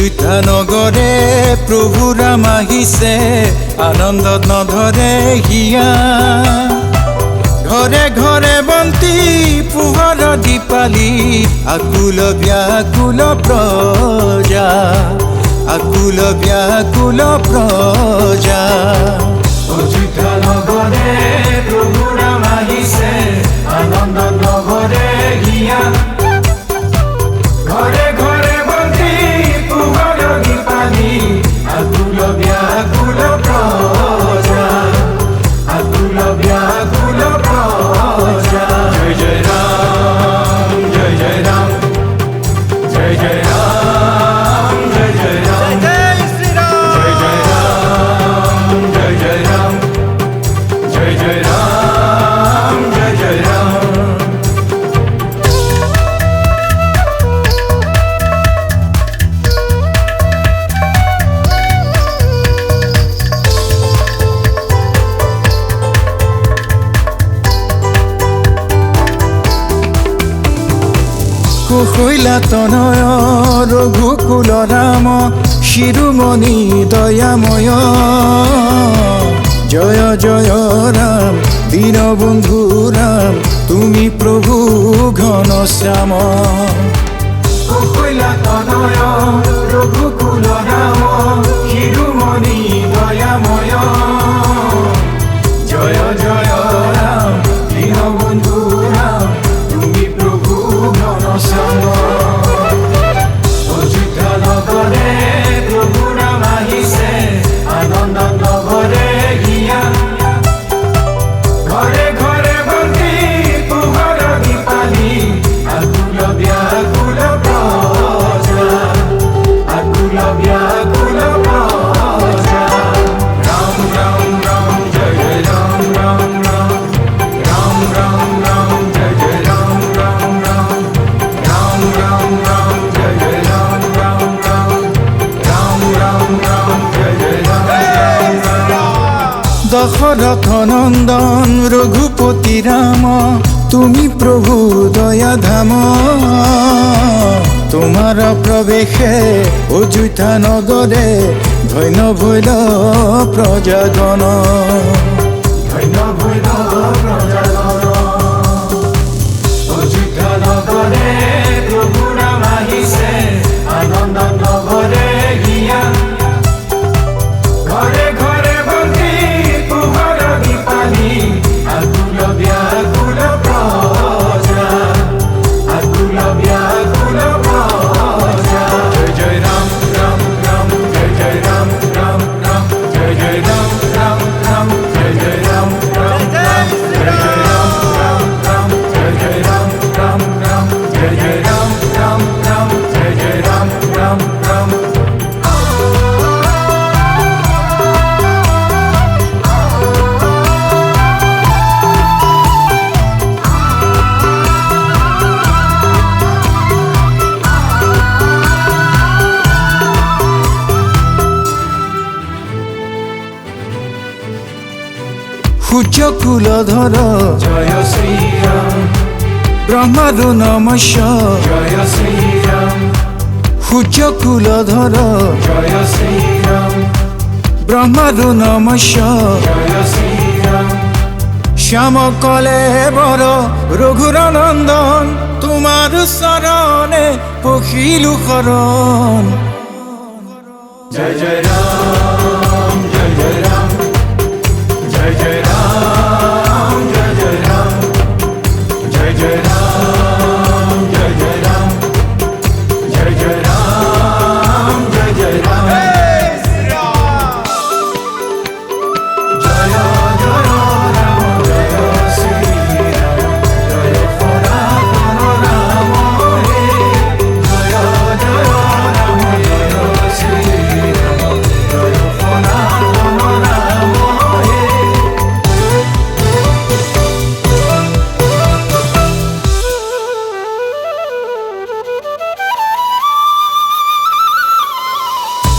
অযোধ্যা নগরে প্ৰভু ৰাম আহিছে, আনন্দত নধৰে হিয়া। ঘৰে ঘৰে বন্তি পোহৰ দীপালি, আকুল ব্যাকুল প্ৰজা, আকুল ব্যাকুল প্ৰজা। অযোধ্যা নগৰে প্ৰভু ৰাম আহিছে, আনন্দত নধৰে হিয়া। ঘৰে ঘৰে বন্তি পোহৰ দীপালি, আকুল ব্যাকুল প্ৰজা, আকুল ব্যাকুল প্ৰজা। জয় জয় ৰাম, জয় জয় ৰাম, জয় জয় ৰাম, জয় জয় ৰাম, জয় শ্ৰীৰাম, জয় জয় ৰাম, জয় জয় ৰাম, জয় জয় ৰাম, জয় জয় ৰাম। কুশৈলা তনয় ৰঘুকুল ৰাম, শিৰোমণি দয়াময়। জয় জয় ৰাম, দীনবন্ধু ৰাম, তুমি প্ৰভু ঘনশ্যাম। কুশৈলা তনয় ৰঘুকুল ৰাম, শিৰোমণি দয়াময়। জয় জয় ৰাম, দীনবন্ধু ৰাম, তুমি প্ৰভু ঘনশ্যাম। অযোধ্যা নগৰে প্ৰভু ৰাম আহিছে, আনন্দত নধৰে হিয়া। ঘৰে ঘৰে বন্তি পোহৰ দীপালি, আকুল ব্যাকুল প্ৰজা, আকুল ব্যাকুল প্ৰজা। ৰাম ৰাম ৰাম, জয় জয় ৰাম, ৰাম ৰাম, ৰাম ৰাম ৰাম, জয় জয় ৰাম, ৰাম ৰাম, ৰাম ৰাম ৰাম, জয় জয় ৰাম, ৰাম ৰাম, ৰাম ৰাম ৰাম, জয় জয় ৰাম, ৰাম ৰাম। দশৰথ নন্দন ৰঘুপতি ৰাম, তুমি প্ৰভু দয়াধাম। তোমাৰ প্ৰৱেশে অযোধ্যা নগৰে, ধন্য ভৈল প্ৰজাগণ, ধন্য ভৈল প্ৰজাগণ। অযোধ্যা নগৰে প্ৰভু ৰাম আহিছে, আনন্দত নধৰে হিয়া। ঘৰে ঘৰে বন্তি পোহৰ দীপালি, আকুল ব্যাকুল প্ৰজা, আকুল ব্যাকুল প্ৰজা। জয় জয় ৰাম, ৰাম ৰাম, জয় জয় ৰাম, ৰাম ৰাম, জয় জয় ৰাম, ৰাম ৰাম, জয় জয় ৰাম, ৰাম ৰাম, জয় জয় ৰাম, ৰাম ৰাম, জয় জয় ৰাম, ৰাম ৰাম, জয় জয় ৰাম, ৰাম ৰাম, জয় জয় ৰাম, ৰাম ৰাম। সূৰ্যকুলধৰ জয় শ্ৰীৰাম, ব্ৰহ্মাৰো নমস্য জয় শ্ৰীৰাম। সূৰ্যকুলধৰ জয় শ্ৰীৰাম, ব্ৰহ্মাৰো নমস্য জয় শ্ৰীৰাম। শ্যাম কলে বৰ ৰঘুৰ নন্দন, তোমাৰ চৰণে পখিলো শৰণ। জয় জয় ৰাম, জয় জয় ৰাম, জয় জয় ৰাম, জয় জয় ৰাম, জয় জয় ৰাম, জয় জয় ৰাম, জয় জয় ৰাম, জয় জয় ৰাম। জয় জয় ৰাম, জয় শ্ৰীৰাম, জয় সনাতন ৰাম হে। জয় জয় ৰাম, জয় শ্ৰীৰাম, জয় সনাতন ৰাম হে।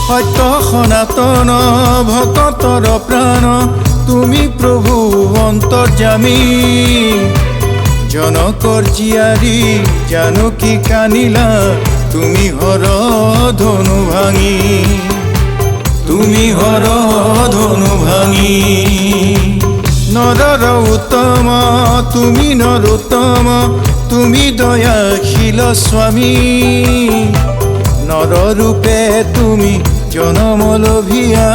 সত্য সনাতন ভকতৰ প্ৰাণ, তুমি প্ৰভু অন্তৰ্যামী। জনকৰ জীয়াৰী জানকী কানিলা, তুমি হর ধনু ভাঙি, তুমি হর ধনু ভাঙি। নরর উত্তম তুমি নরোত্তম, তুমি দয়াশীল স্বামী। নররূপে তুমি জনম লভিয়া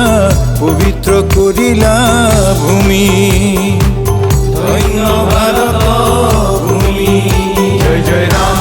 পবিত্র করিলা ভূমি। ধন্য ভারত ভূমি। জয় জয় রাম